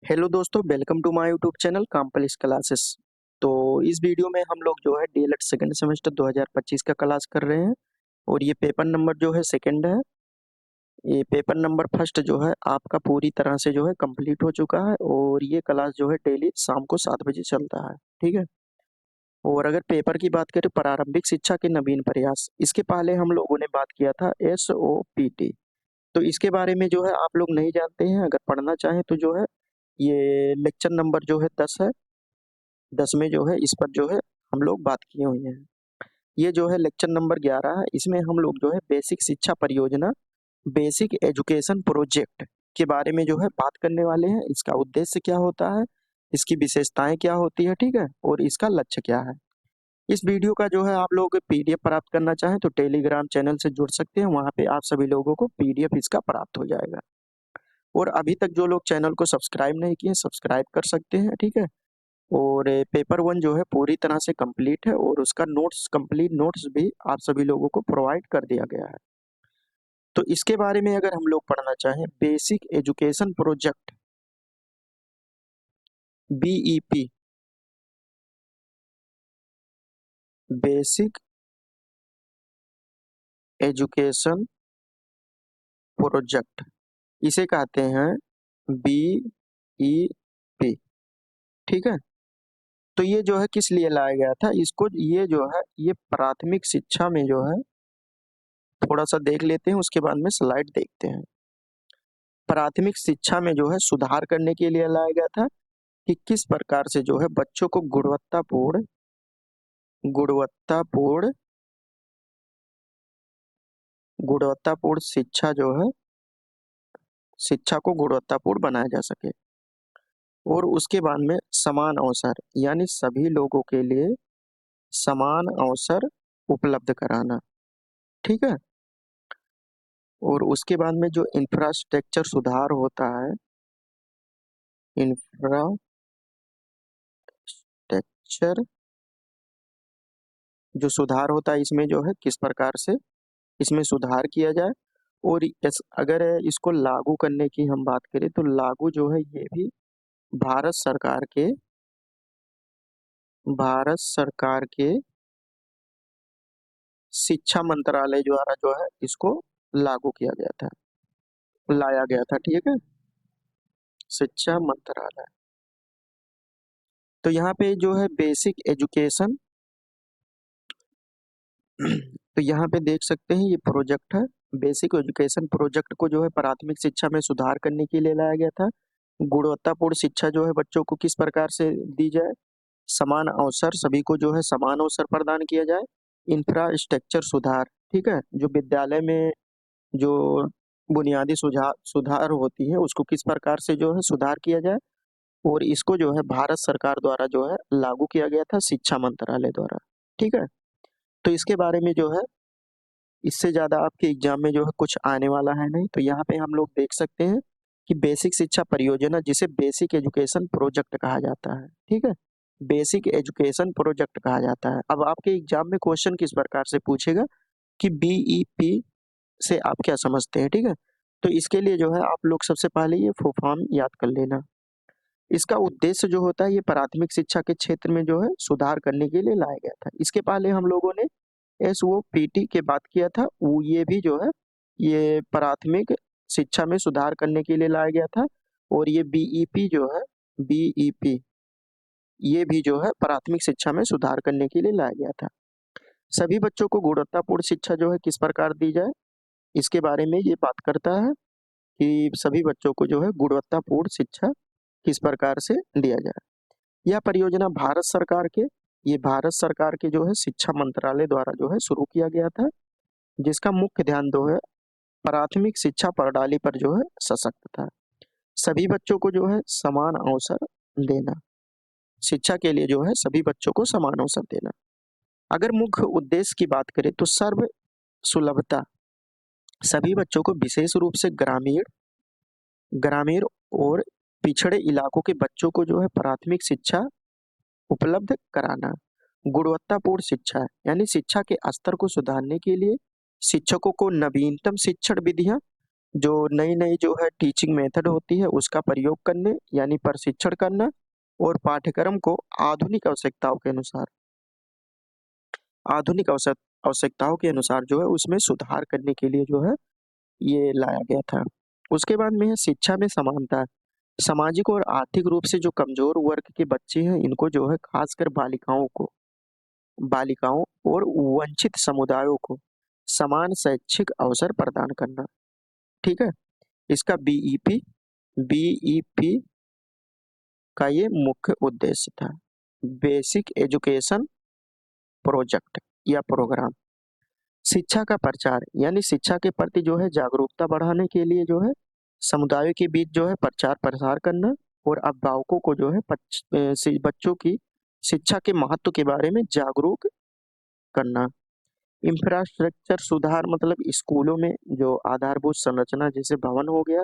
Hello दोस्तों, welcome to my YouTube channel कामपलिस classes. तो इस वीडियो में हम लोग जो है डीएलएड सेकंड सेमेस्टर 2025 का क्लास कर रहे हैं और ये पेपर नंबर जो है सेकंड है। ये पेपर नंबर फर्स्ट जो है आपका पूरी तरह से जो है कंप्लीट हो चुका है और ये क्लास जो है डेली शाम को 7 बजे चलता है। ठीक है। और अगर पेपर की बात करें, प्रारंभिक शिक्षा के नवीन प्रयास, इसके पहले हम लोगों ने बात किया था SOPT। तो इसके बारे में जो है आप लोग नहीं जानते हैं, अगर पढ़ना चाहें तो जो है ये लेक्चर नंबर जो है 10 है। 10 में जो है इस पर जो है हम लोग बात किए हुए हैं। ये जो है लेक्चर नंबर 11 है। इसमें हम लोग जो है बेसिक शिक्षा परियोजना, बेसिक एजुकेशन प्रोजेक्ट के बारे में जो है बात करने वाले हैं। इसका उद्देश्य क्या होता है, इसकी विशेषताएं क्या होती है, ठीक है, और इसका लक्ष्य क्या है। इस वीडियो का जो है आप लोग पीडीएफ प्राप्त करना चाहें तो टेलीग्राम चैनल से जुड़ सकते हैं। वहां पे आप सभी लोगों को पीडीएफ इसका प्राप्त हो जाएगा। और अभी तक जो लोग चैनल को सब्सक्राइब नहीं किए, सब्सक्राइब कर सकते हैं, ठीक है। और पेपर वन जो है पूरी तरह से कंप्लीट है और उसका नोट्स, कंप्लीट नोट्स भी आप सभी लोगों को प्रोवाइड कर दिया गया है। तो इसके बारे में अगर हम लोग पढ़ना चाहें, basic education project BEP, basic education project, इसे कहते हैं BEP। ठीक है। तो ये जो है किस लिए लाया गया था इसको, ये जो है ये प्राथमिक शिक्षा में जो है, थोड़ा सा देख लेते हैं उसके बाद में स्लाइड देखते हैं। प्राथमिक शिक्षा में जो है सुधार करने के लिए लाया गया था कि किस प्रकार से जो है बच्चों को गुणवत्तापूर्ण गुणवत्तापूर्ण गुणवत्तापूर्ण शिक्षा जो है, शिक्षा को गुणवत्तापूर्ण बनाया जा सके। और उसके बाद में समान अवसर, यानी सभी लोगों के लिए समान अवसर उपलब्ध कराना। ठीक है। और उसके बाद में जो इंफ्रास्ट्रक्चर सुधार होता है, इंफ्रास्ट्रक्चर जो सुधार होता है, इसमें जो है किस प्रकार से इसमें सुधार किया जाए। और अगर इसको लागू करने की हम बात करें तो लागू जो है ये भी भारत सरकार के भारत सरकार के शिक्षा मंत्रालय द्वारा जो है इसको लागू किया गया था, लाया गया था। ठीक है, शिक्षा मंत्रालय। तो यहाँ पे जो है बेसिक एजुकेशन तो यहाँ पे देख सकते हैं ये प्रोजेक्ट है। बेसिक एजुकेशन प्रोजेक्ट को जो है प्राथमिक शिक्षा में सुधार करने के लिए लाया गया था। गुणवत्तापूर्ण शिक्षा जो है बच्चों को किस प्रकार से दी जाए, समान अवसर, सभी को जो है समान अवसर प्रदान किया जाए। इंफ्रास्ट्रक्चर सुधार, ठीक है, जो विद्यालय में जो बुनियादी सुधार सुधार होती है उसको किस प्रकार से जो है सुधार किया जाए। और इसको जो है भारत सरकार द्वारा जो है लागू किया गया था, शिक्षा मंत्रालय द्वारा। ठीक है। तो इसके बारे में जो है, इससे ज्यादा आपके एग्जाम में जो है कुछ आने वाला है नहीं। तो यहाँ पे हम लोग देख सकते हैं कि बेसिक शिक्षा परियोजना, जिसे बेसिक एजुकेशन प्रोजेक्ट कहा जाता है। ठीक है, बेसिक एजुकेशन प्रोजेक्ट कहा जाता है। अब आपके एग्जाम में क्वेश्चन किस प्रकार से पूछेगा कि BEP से आप क्या समझते हैं। ठीक है। तो इसके लिए जो है आप लोग सबसे पहले ये फुल फॉर्म याद कर लेना। इसका उद्देश्य जो होता है, ये प्राथमिक शिक्षा के क्षेत्र में जो है सुधार करने के लिए लाया गया था। इसके पहले हम लोगों ने SOPT की बात किया था, वो ये भी जो है ये प्राथमिक शिक्षा में सुधार करने के लिए लाया गया था। और ये BEP जो है, BEP ये भी जो है प्राथमिक शिक्षा में सुधार करने के लिए लाया गया था। सभी बच्चों को गुणवत्तापूर्ण शिक्षा जो है किस प्रकार दी जाए, इसके बारे में ये बात करता है कि सभी बच्चों को जो है गुणवत्तापूर्ण शिक्षा किस प्रकार से दिया जाए। यह परियोजना भारत सरकार के जो है शिक्षा मंत्रालय द्वारा जो है शुरू किया गया था, जिसका मुख्य ध्यान जो है प्राथमिक शिक्षा प्रणाली पर जो है सशक्त था। सभी बच्चों को जो है समान अवसर देना, शिक्षा के लिए जो है सभी बच्चों को समान अवसर देना। अगर मुख्य उद्देश्य की बात करें तो सर्व सुलभता, सभी बच्चों को विशेष रूप से ग्रामीण ग्रामीण और पिछड़े इलाकों के बच्चों को जो है प्राथमिक शिक्षा उपलब्ध कराना। गुणवत्तापूर्ण शिक्षा, यानी शिक्षा के स्तर को सुधारने के लिए शिक्षकों को नवीनतम शिक्षण विधियां जो नई नई जो है टीचिंग मेथड होती है उसका प्रयोग करने यानी प्रशिक्षण करना, और पाठ्यक्रम को आधुनिक आवश्यकताओं के अनुसार आधुनिक आवश्यकताओं के अनुसार जो है उसमें सुधार करने के लिए जो है ये लाया गया था। उसके बाद में है शिक्षा में समानता। सामाजिक और आर्थिक रूप से जो कमजोर वर्ग के बच्चे हैं इनको जो है खासकर बालिकाओं और वंचित समुदायों को समान शैक्षिक अवसर प्रदान करना। ठीक है। इसका बीईपी का ये मुख्य उद्देश्य था। बेसिक एजुकेशन प्रोजेक्ट या प्रोग्राम। शिक्षा का प्रचार यानी शिक्षा के प्रति जो है जागरूकता बढ़ाने के लिए जो है समुदायों के बीच जो है प्रचार प्रसार करना, और अभिभावकों को जो है बच्चों की शिक्षा के महत्व के बारे में जागरूक करना। इंफ्रास्ट्रक्चर सुधार मतलब स्कूलों में जो आधारभूत संरचना जैसे भवन हो गया,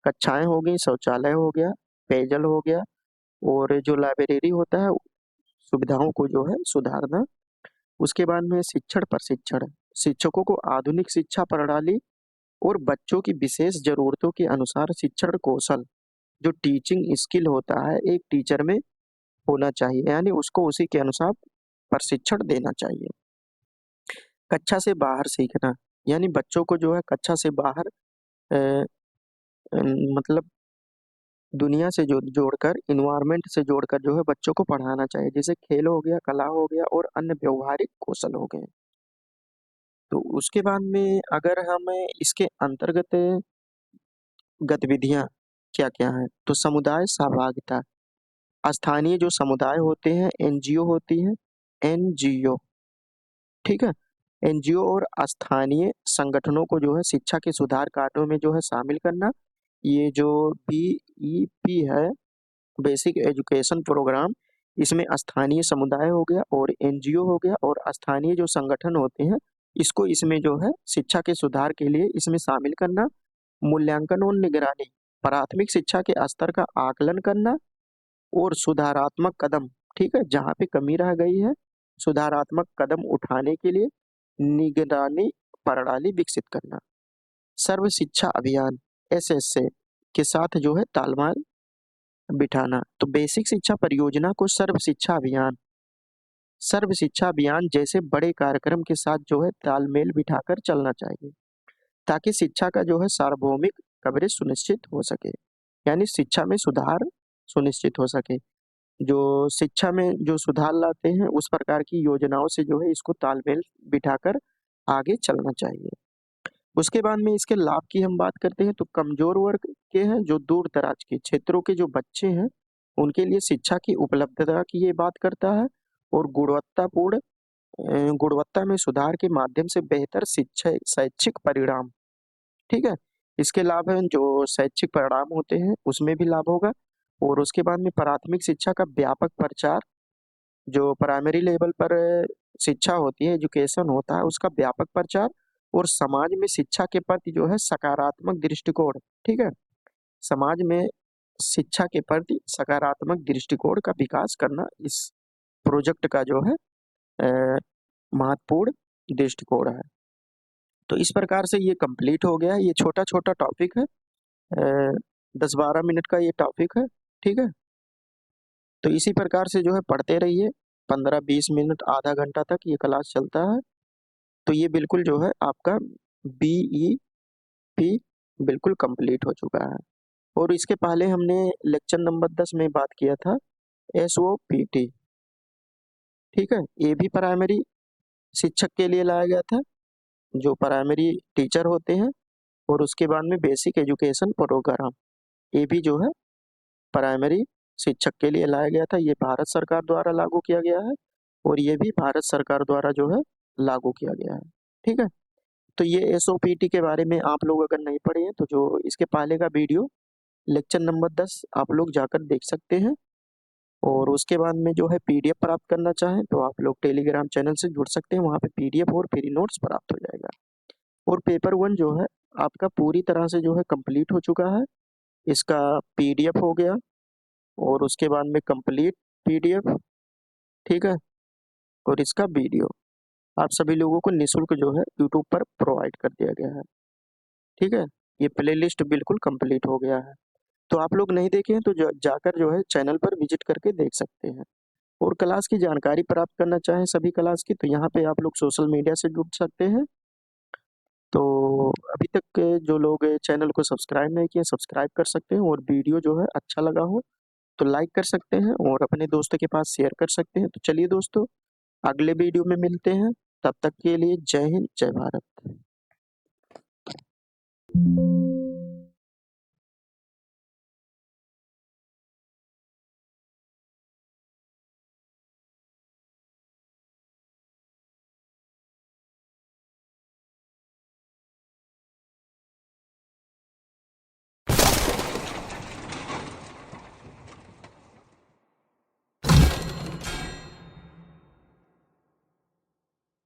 कक्षाएं हो गई, शौचालय हो गया, पेयजल हो गया, और जो लाइब्रेरी होता है सुविधाओं को जो है सुधारना। उसके बाद में शिक्षण प्रशिक्षण। शिक्षकों को आधुनिक शिक्षा प्रणाली और बच्चों की विशेष जरूरतों के अनुसार शिक्षण कौशल जो टीचिंग स्किल होता है एक टीचर में होना चाहिए, यानी उसको उसी के अनुसार प्रशिक्षण देना चाहिए। कक्षा से बाहर सीखना यानी बच्चों को जो है कक्षा से बाहर अ, मतलब दुनिया से जोड़कर इन्वायरमेंट से जोड़कर जो है बच्चों को पढ़ाना चाहिए, जैसे खेल हो गया, कला हो गया, और अन्य व्यवहारिक कौशल हो गए। तो उसके बाद में अगर हमें इसके अंतर्गत गतिविधियां क्या क्या हैं, तो समुदाय सहभागिता। स्थानीय जो समुदाय होते हैं एनजीओ होती हैं, एनजीओ, ठीक है। एनजीओ और स्थानीय संगठनों को जो है शिक्षा के सुधार कार्यों में जो है शामिल करना। ये जो बीईपी है, बेसिक एजुकेशन प्रोग्राम, इसमें स्थानीय समुदाय हो गया और एनजीओ हो गया और स्थानीय जो संगठन होते हैं इसको इसमें जो है शिक्षा के सुधार के लिए इसमें शामिल करना। मूल्यांकन और निगरानी। प्राथमिक शिक्षा के स्तर का आकलन करना और सुधारात्मक कदम, ठीक है, जहाँ पे कमी रह गई है सुधारात्मक कदम उठाने के लिए निगरानी प्रणाली विकसित करना। सर्व शिक्षा अभियान एसएसए के साथ जो है तालमेल बिठाना। तो बेसिक शिक्षा परियोजना को सर्व शिक्षा अभियान जैसे बड़े कार्यक्रम के साथ जो है तालमेल बिठाकर चलना चाहिए, ताकि शिक्षा का जो है सार्वभौमिक कवरेज सुनिश्चित हो सके, यानी शिक्षा में सुधार सुनिश्चित हो सके। जो शिक्षा में जो सुधार लाते हैं उस प्रकार की योजनाओं से जो है इसको तालमेल बिठाकर आगे चलना चाहिए। उसके बाद में इसके लाभ की हम बात करते हैं तो कमजोर वर्ग के हैं जो दूर दराज के क्षेत्रों के जो बच्चे हैं उनके लिए शिक्षा की उपलब्धता की ये बात करता है, और गुणवत्ता में सुधार के माध्यम से बेहतर शिक्षा शैक्षिक परिणाम, ठीक है। इसके लाभ हैं जो शैक्षिक परिणाम होते हैं उसमें भी लाभ होगा। और उसके बाद में प्राथमिक शिक्षा का व्यापक प्रचार, जो प्राइमरी लेवल पर शिक्षा होती है, एजुकेशन होता है, उसका व्यापक प्रचार, और समाज में शिक्षा के प्रति जो है सकारात्मक दृष्टिकोण, ठीक है, समाज में शिक्षा के प्रति सकारात्मक दृष्टिकोण का विकास करना इस प्रोजेक्ट का जो है अ, महत्वपूर्ण दृष्टिकोण है। तो इस प्रकार से ये कंप्लीट हो गया है। ये छोटा छोटा टॉपिक है, 10-12 मिनट का ये टॉपिक है, ठीक है। तो इसी प्रकार से जो है पढ़ते रहिए, 15-20 मिनट आधा घंटा तक ये क्लास चलता है। तो ये बिल्कुल जो है आपका बीईपी बिल्कुल कंप्लीट हो चुका है। और इसके पहले हमने लेक्चर नंबर 10 में बात किया था एसओपीटी, ठीक है। ये भी प्राइमरी शिक्षक के लिए लाया गया था, जो प्राइमरी टीचर होते हैं। और उसके बाद में बेसिक एजुकेशन प्रोग्राम, ये भी जो है प्राइमरी शिक्षक के लिए लाया गया था। ये भारत सरकार द्वारा लागू किया गया है, और ये भी भारत सरकार द्वारा जो है लागू किया गया है, ठीक है। तो ये एसओपीटी के बारे में आप लोग अगर नहीं पढ़े हैं तो जो इसके पहले का वीडियो लेक्चर नंबर 10 आप लोग जाकर देख सकते हैं। और उसके बाद में जो है पीडीएफ प्राप्त करना चाहें तो आप लोग टेलीग्राम चैनल से जुड़ सकते हैं, वहाँ पे पीडीएफ और फ्री नोट्स प्राप्त हो जाएगा। और पेपर 1 जो है आपका पूरी तरह से जो है कंप्लीट हो चुका है। इसका पीडीएफ हो गया, और उसके बाद में कंप्लीट पीडीएफ, ठीक है, और इसका वीडियो आप सभी लोगों को निःशुल्क जो है यूट्यूब पर प्रोवाइड कर दिया गया है, ठीक है। ये प्लेलिस्ट बिल्कुल कंप्लीट हो गया है। तो आप लोग नहीं देखे हैं तो जाकर जो है चैनल पर विजिट करके देख सकते हैं। और क्लास की जानकारी प्राप्त करना चाहें सभी क्लास की तो यहाँ पे आप लोग सोशल मीडिया से जुड़ सकते हैं। तो अभी तक के जो लोग चैनल को सब्सक्राइब नहीं किए सब्सक्राइब कर सकते हैं, और वीडियो जो है अच्छा लगा हो तो लाइक कर सकते हैं और अपने दोस्तों के पास शेयर कर सकते हैं। तो चलिए दोस्तों, अगले वीडियो में मिलते हैं। तब तक के लिए जय हिंद, जय भारत।